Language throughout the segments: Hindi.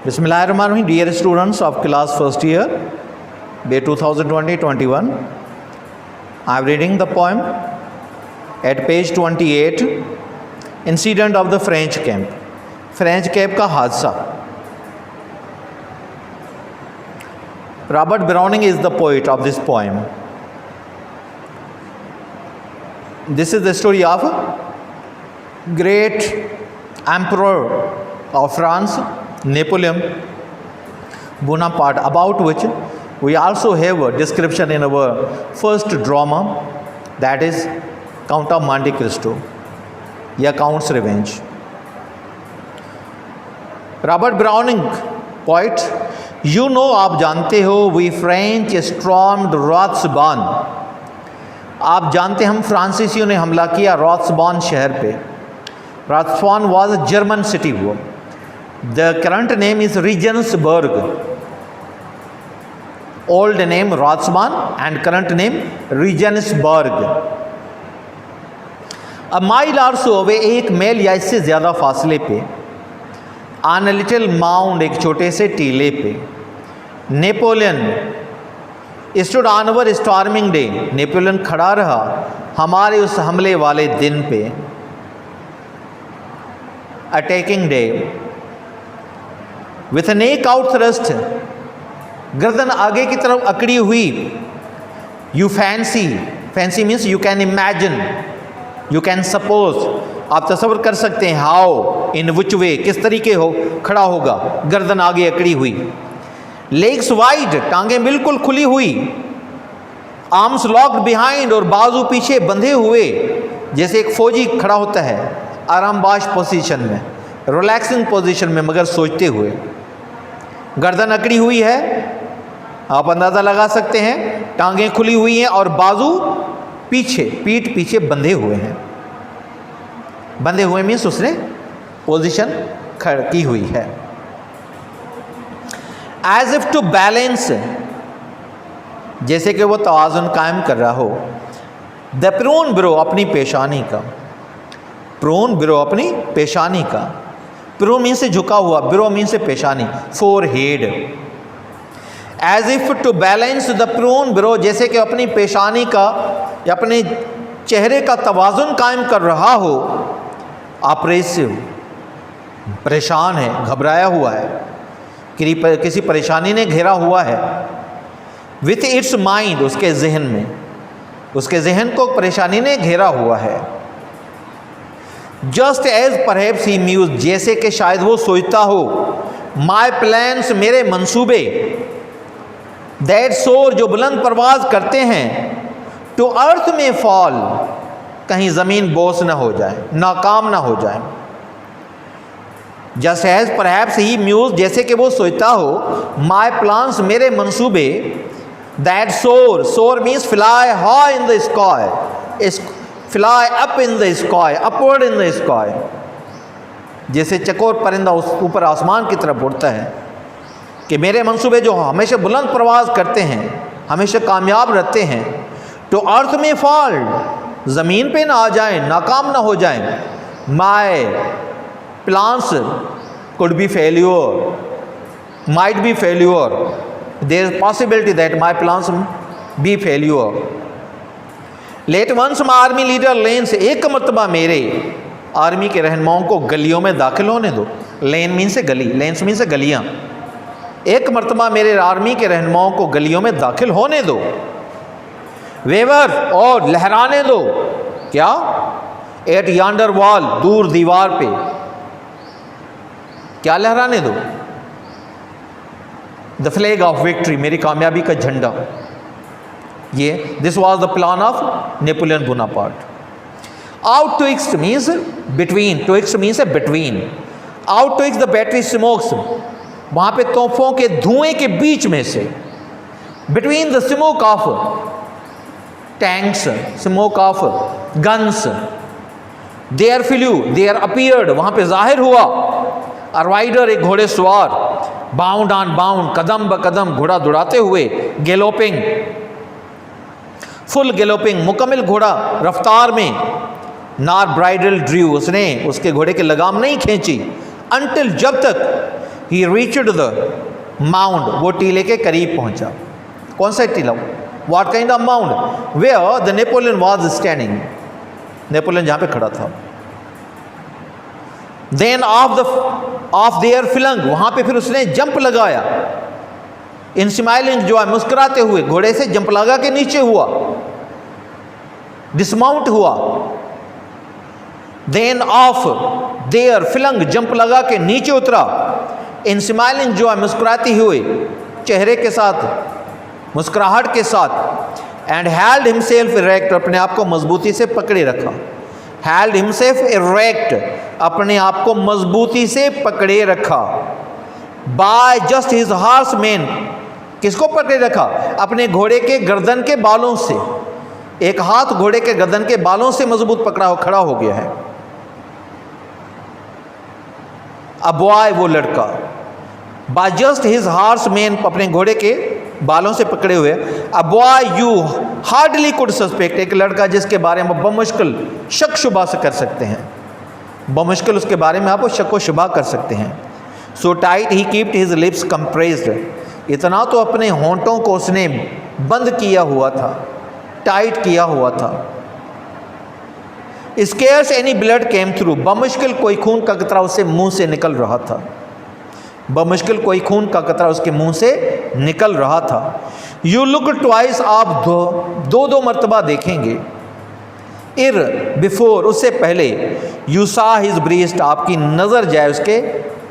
Bismillahirrahmanirrahim. Dear students of class first year, Bay 2020-21, I am reading the poem at page 28, Incident of the French Camp. French camp का हादसा. Robert Browning is the poet of this poem. This is the story of great emperor of France, Napoleon Bonaparte, about which we also have a description in our first drama, that is Count of Monte Cristo या Count's Revenge. Robert browning poet, you know, आप जानते हो, वी फ्रेंच स्टॉर्म्ड रॉथ्सबॉर्न, आप जानते हम फ्रांसीसियों ने हमला किया रॉथ्सबॉर्न शहर पे. Ratisbon was a German city. वो the current name is Regensburg. Old name Ratisbon and current name Regensburg. A mile or so away, एक मेल या इससे ज़्यादा फासले पे, ऑन अ लिटिल माउंड, एक छोटे से टीले पे, Napoleon stood on our storming day, Napoleon खड़ा रहा हमारे उस हमले वाले दिन पे, attacking day, with neck out thrust, गर्दन आगे की तरफ अकड़ी हुई. You fancy, fancy means you can imagine, you can suppose, आप तस्वर कर सकते हैं. हाउ, इन विच वे, किस तरीके हो खड़ा होगा, गर्दन आगे अकड़ी हुई. लेग्स वाइड, टांगें बिल्कुल खुली हुई. आर्म्स लॉक्ड बिहाइंड, और बाजू पीछे बंधे हुए, जैसे एक फौजी खड़ा होता है आरामबाज पोजीशन में, रिलैक्सिंग पोजीशन में, मगर सोचते हुए. गर्दन अकड़ी हुई है, आप अंदाज़ा लगा सकते हैं, टांगें खुली हुई हैं और बाजू पीछे, पीठ पीछे बंधे हुए हैं. बंधे हुए मीन्स उसने पोजीशन खड़ की हुई है. एज इफ टू बैलेंस, जैसे कि वो तवाज़ुन कायम कर रहा हो. द प्रून ब्रो, अपनी पेशानी का, प्रून ब्रो अपनी पेशानी का, प्रो मीन से झुका हुआ, ब्रो मीन से पेशानी, forehead. As if to balance the prone brow, जैसे कि अपनी पेशानी का या अपने चेहरे का तवाज़ुन कायम कर रहा हो. ऑपरेसिव, परेशान है, घबराया हुआ है, किसी परेशानी ने घेरा हुआ है. विथ इट्स माइंड, उसके जहन में, उसके जहन को परेशानी ने घेरा हुआ है. जस्ट एज परहैप्स ही म्यूज, जैसे कि शायद वो सोचता हो. माई प्लान्स, मेरे मंसूबे. दैट सोर, जो बुलंद परवाज करते हैं. टू अर्थ में फॉल, कहीं ज़मीन बोझ न हो जाए, नाकाम ना हो जाए. जस्ट एज परहैप्स ही म्यूज, जैसे कि वो सोचता हो. माई प्लान्स, मेरे मंसूबे. दैट सोर, सोर means fly high in the sky, fly up in the sky, upward in the sky, जैसे चकोर परिंदा उस ऊपर आसमान की तरफ उड़ता है. कि मेरे मंसूबे जो हमेशा बुलंद प्रवास करते हैं, हमेशा कामयाब रहते हैं. टू अर्थ में फॉल, ज़मीन पे ना आ जाएं, नाकाम ना हो जाएं. My plans could be failure, might be failure, there is possibility that my plans be failure. Let once my army leader Lannes, एक मरतबा मेरे आर्मी के रहनुमाओं को गलियों में दाखिल होने दो. लेन मीन से गली, लेन्स मीन से गलियाँ. एक मरतबा मेरे आर्मी के रहनुमाओं को गलियों में दाखिल होने दो. वेवर, और लहराने दो. क्या? एट यांडर वॉल, दूर दीवार पे. क्या लहराने दो? द फ्लैग ऑफ विक्ट्री, मेरी कामयाबी का झंडा. ये this was the plan of Napoleon Bonaparte. Out twixt means between, twixt means between. Out twixt the battery smokes, वहाँ पे तोपों के धुएं के बीच में से. Between the smoke of tanks, smoke of guns. There flew, there appeared, वहाँ पे जाहिर हुआ. अ राइडर, एक घोड़े सवार. बाउंड ऑन बाउंड, कदम ब कदम, घोड़ा दौड़ाते हुए. गैलोपिंग, फुल गैलोपिंग, मुकम्मल घोड़ा रफ्तार में. नार ब्राइडल ड्रू, उसने उसके घोड़े के लगाम नहीं खींची. अनटिल, जब तक ही रीच्ड द माउंड, वो टीले के करीब पहुंचा। कौन सा टीला? What kind of mound? Where the Napoleon was standing, Napoleon जहां पे खड़ा था। देन ऑफ देयर फिलंग, वहां पे फिर उसने जंप लगाया। इन स्माइलिंग जो है, मुस्कुराते हुए घोड़े से जंप लगा के नीचे हुआ, डिसमाउंट हुआ। देन ऑफ देयर फिलंग, जंप लगा के नीचे उतरा। इन स्माइलिंग जो है, मुस्कुराते हुए चेहरे के साथ, मुस्कुराहट के साथ। एंड हेल्ड हिमसेल्फ इरेक्ट, अपने आप को मजबूती से पकड़े रखा। हेल्ड हिमसेल्फ इरेक्ट, अपने आप को मजबूती से पकड़े रखा। Bye just his horse main, किसको पकड़े रखा? अपने घोड़े के गर्दन के बालों से। एक हाथ घोड़े के गर्दन के बालों से मजबूत पकड़ा हो, खड़ा हो गया है। अ बॉय, वो लड़का, bye just his horse main, अपने घोड़े के बालों से पकड़े हुए। अ boy you hardly could suspect, एक लड़का जिसके बारे में बमुश्किल शक शुबा से कर सकते हैं, बमुश्किल उसके बारे में आप शक व शुबा कर सकते हैं। सो टाइट ही कीप्ड हिज लिप्स कंप्रेस्ड, इतना तो अपने होंठों को उसने बंद किया हुआ था, टाइट किया हुआ था। Scarce any blood came through, बमुश्किल कोई खून का कतरा उससे मुंह से निकल रहा था, बमुश्किल कोई खून का कतरा उसके मुंह से निकल रहा था। यू लुक ट्वाइस, आप दो मर्तबा देखेंगे। इर बिफोर, उससे पहले। यू सा हिज ब्रीस्ट, आपकी नज़र जाए उसके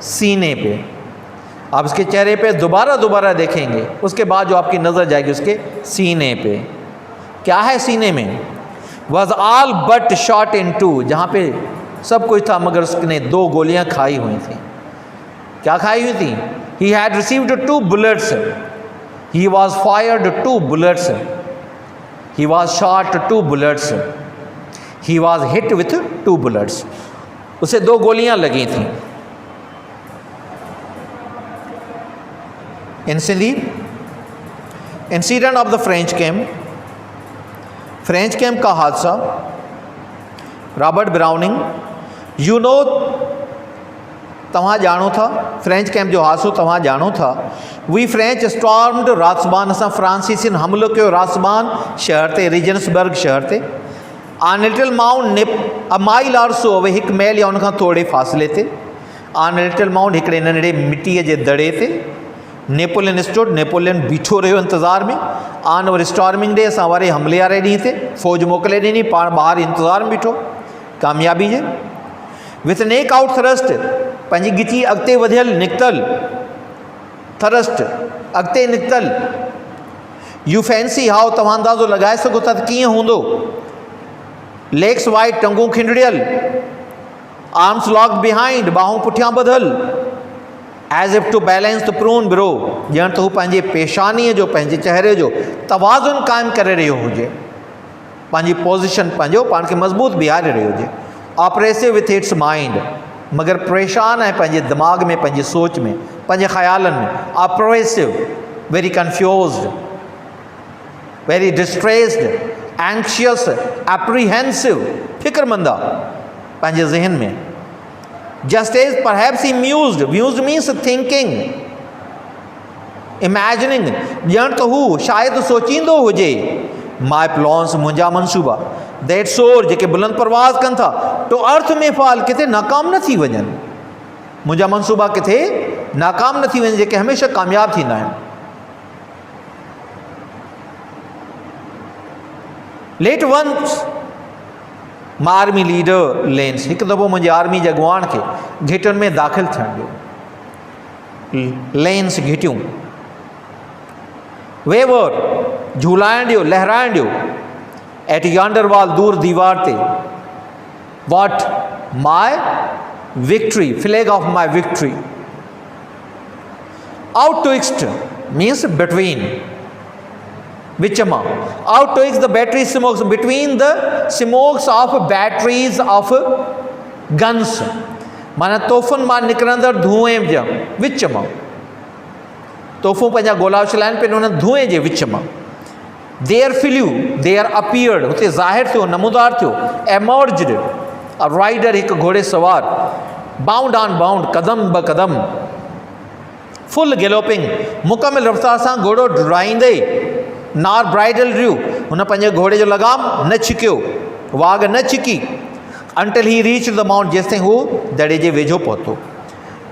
सीने पे, आप उसके चेहरे पे दोबारा देखेंगे, उसके बाद जो आपकी नज़र जाएगी उसके सीने पे। क्या है सीने में? Was all but shot in two, जहाँ पे सब कुछ था मगर उसने 2 गोलियाँ खाई हुई थी। क्या खाई हुई थी? He had received 2 bullets, he was fired 2 bullets, he was shot 2 bullets, he was hit with 2 bullets, उसे 2 गोलियां लगी थी। Incident of the French camp, French camp का हादसा। रॉबर्ट ब्राउनिंग, यू नो, तव्हां जानो था, फ्रेंच कैंप जो हादसो तव्हां जानो था। वी फ्रेंच स्टॉर्म्ड रासबान, असां फ्रांसीसिन हमलो कयो रासबान शहर ते, रीजन्सबर्ग शहर ते। On little mount a mile or सो, वे 1 मैल या उनखां थोड़े फ़ासिले ते। ऑन लिटिल माउंट, हिकिड़े नंढड़े मिटीअ जे दड़े ते। नेपोलियन स्टूड, नेपोलियन बीठो रहियो इंतज़ार में। ऑन और स्टॉर्मिंग डे, असां वारे हमले वारे ॾींहं ते फ़ौज मोकिले ॾिनी, पाण ॿाहिरि इंतज़ार में बीठो कामयाबी जे। विथ नेक आउट थ्रस्ट, पंहिंजी गिची अॻिते वधियल निकितल, थ्रस्ट अॻिते निकितल। यू फैंसी हाउ, तव्हां अंदाज़ो लॻाए सघो था त कीअं हूंदो। लेग्स वाइड, टंगूं खिंडड़ियल। आर्म्स लॉक बिहाइंड, बाहूं पुठियां ॿधल। As if to balance the prone brow, ॼण त हू पंहिंजे पेशानीअ जो, पंहिंजे चहिरे जो तवाज़ुन क़ाइमु करे रहियो हुजे, पंहिंजी पोज़ीशन, पंहिंजो पाण खे मज़बूत बीहारे रहियो हुजे। ऑपरेसिव विथ इट्स माइंड, मगर परेशान आहे पंहिंजे दिमाग़ में, पंहिंजी सोच में, पंहिंजे ख़्यालनि में। Oppressive, very confused, very distressed, anxious, apprehensive, फ़िक्रमंद आहे पंहिंजे ज़हन में। Just as perhaps he mused, mused means thinking, imagining, ॼण त हू शायदि सोचींदो हुजे। माई प्लॉन्स, मुंहिंजा मनसूबा। दैट सोर, जेके बुलंद परवाज़ कनि था, टू अर्थ में फॉल, किथे नाकाम न थी वञनि। मुंहिंजा मनसूबा किथे नाकाम न थी वञनि, जेके हमेशह कामयाब थींदा आहिनि। लेट वंस मां आर्मी लीडर लेंस, हिकु दफ़ो मुंहिंजे आर्मी जे अॻुवाण खे घिटियुनि में दाख़िल थियणु ॾियो। लेंस, घिटियूं। वेवर, झूलाइण ॾियो, लहराइण ॾियो। एट यॉन्डर वॉल, दूर दीवार ते। What, my victory, flag of my victory. Out twixt means between, विच मां। Out twixt the battery smokes, between the smokes of batteries of guns, माना तोहफ़ुनि मां निकिरंदड़ धुएं जे विच मां। तोहफ़ूं पंहिंजा गोला उछलाइनि पिया उन धुएं जे विच मां। देयर फिल्यू, देयर अपीयर्ड, हुते ज़ाहिर थियो, नमूदार थियो। एमर्ज्ड, अ राइडर, हिकु घोड़े सवार। बाउंड ऑन बाउंड, कदम ब कदम। फुल गैलोपिंग, मुकमिल रफ़्तार सां घोड़ो डुराईंदे, नार ब्राइडल ड्रू, हुन पंहिंजे घोड़े जो लगाम न छिकियो, वाघ न छिकी, until he reach the mount, जेसिताईं हू दड़े जे वेझो पहुतो।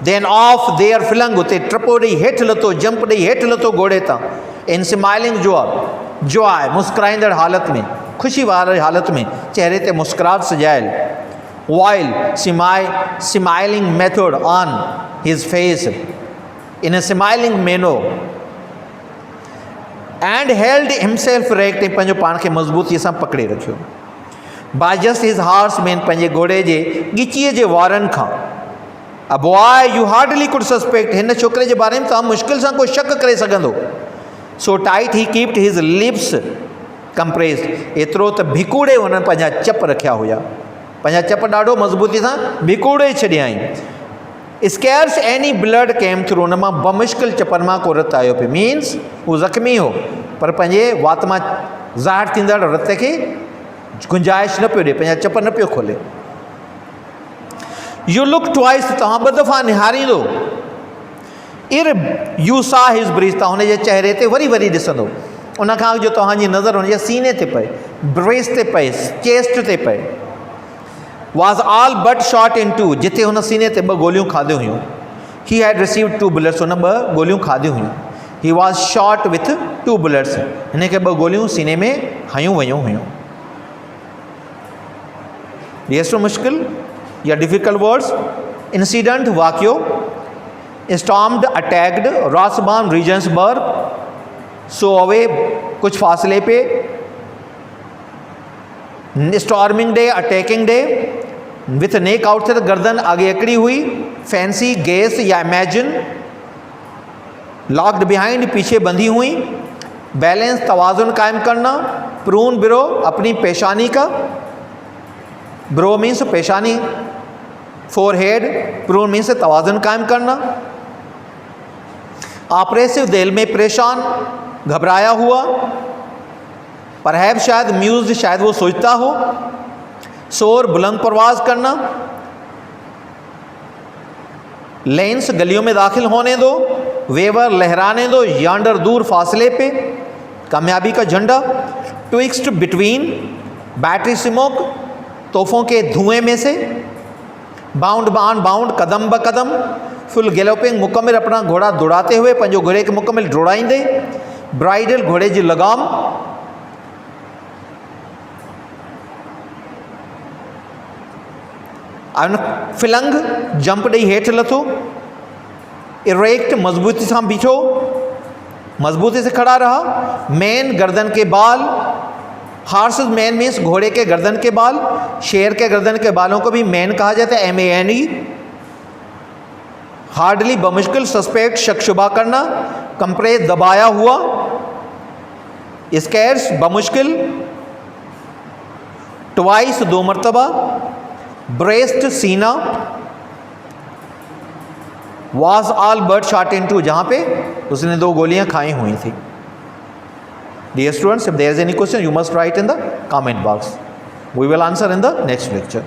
देन ऑफ देयर फिलंग, उते टपो ॾेई हेठि लथो, जंप ॾेई हेठि लथो घोड़े तां। इन स्माइलिंग जो आहे मुस्कुराईंदड़ हालत में, ख़ुशी वारी हालत में, चेहरे ते मुस्कुराहट सजायल। While smiling method on his face in a smiling manner and held himself erect, ऐं पंहिंजो पाण खे मज़बूतीअ सां पकड़े रखियो। By just his horse's mane, पंहिंजे घोड़े जे ॻिचीअ जे वारनि खां। A boy you hardly could suspect, हिन छोकिरे जे बारे में तव्हां मुश्किल सां कोई शक करे सघंदो। सो टाइट ही कीप्ड हिज लिप्स कंप्रेस्ड, एतिरो त भिकूड़े हुननि पंहिंजा चप रखिया हुया, पंहिंजा चप ॾाढो मज़बूती सां भिकूड़े छॾियाईं। Scarce any blood came through, हुन मां बमुश्किल चपनि मां को रतु आयो पियो, मीन्स हू ज़ख़्मी हो पर पंहिंजे वात मां ज़ाहिर थींदड़ रत खे गुंजाइश न पियो ॾिए, पंहिंजा चप न पियो खोले। यू लुक ट्वाइस, तव्हां ॿ दफ़ा निहारींदो। इर यू सा हिज ब्रीज, तव्हां हुनजे चहिरे ते वरी वरी ॾिसंदो, उनखां जो तव्हांजी नज़र हुनजे सीने ते पए, ब्रेस्ट ते पए, चेस्ट ते पए। Was all but shot in two, जिथे हुन सीने ते 2 गोलियूं खाधियूं हुयूं। ही हैड रिसीव्ड 2 बुलेट्स, हुन 2 गोलियूं खाधियूं हुयूं। He was shot with 2 bullets, हिन खे 2 गोलियूं सीने में हयूं वयूं हुयूं। ये सो मुश्किल या डिफ़िकल्ट वर्ड्स। इंसिडेंट वाक़ियो, stormed attacked Ratisbon Regensburg, so away कुछ फासले पे, storming day attacking day, with neck out थे, गर्दन आगे अकड़ी हुई, फैंसी गेस या इमेजिन, लॉक्ड बिहाइंड पीछे बंधी हुई, बैलेंस तवाज़ुन कायम करना, प्रून ब्रो अपनी पेशानी का, ब्रो मीन्स पेशानी, फोरहेड, प्रून मीन्स तवाज़ुन कायम करना। ऑपरेसिव, दिल में परेशान, घबराया हुआ, परहैप शायद, म्यूज शायद वो सोचता हो, शोर बुलंद परवाज करना, लेंस गलियों में दाखिल होने दो, वेवर लहराने दो, यांडर दूर फासले पे, कामयाबी का झंडा, ट्विक्स्ड बिटवीन, बैटरी स्मोक, तोहफों के धुएं में से, बाउंड बाउंड बाउंड, कदम ब कदम, फुल गैलोपिंग, मुकम्मल अपना घोड़ा दौड़ाते हुए, पंहिंजो घोड़े के मुकम्मल दौड़ाईंदे, ब्राइडल घोड़े जी लगाम, फिलंग जंप ॾेई हेठि लथो, इरेक्ट मज़बूती सां बीठो, मज़बूती से खड़ा रहा, मैन गर्दन के बाल, हार्सेस मैन मीन्स घोड़े के गर्दन के बाल, शेर के गर्दन के बालों को भी मैन कहा जाता है, MANE। हार्डली बमुश्किल, सस्पेक्ट शक शुबा करना, कंप्रेस दबाया हुआ, स्कैर्स बमुश्किल, ट्वाइस 2 मरतबा, ब्रेस्ट सीना, was all but shot in two, जहाँ पे उसने 2 गोलियाँ खाई हुई थी। Dear students, if there is any question, you must write in the comment box. We will answer in the next lecture.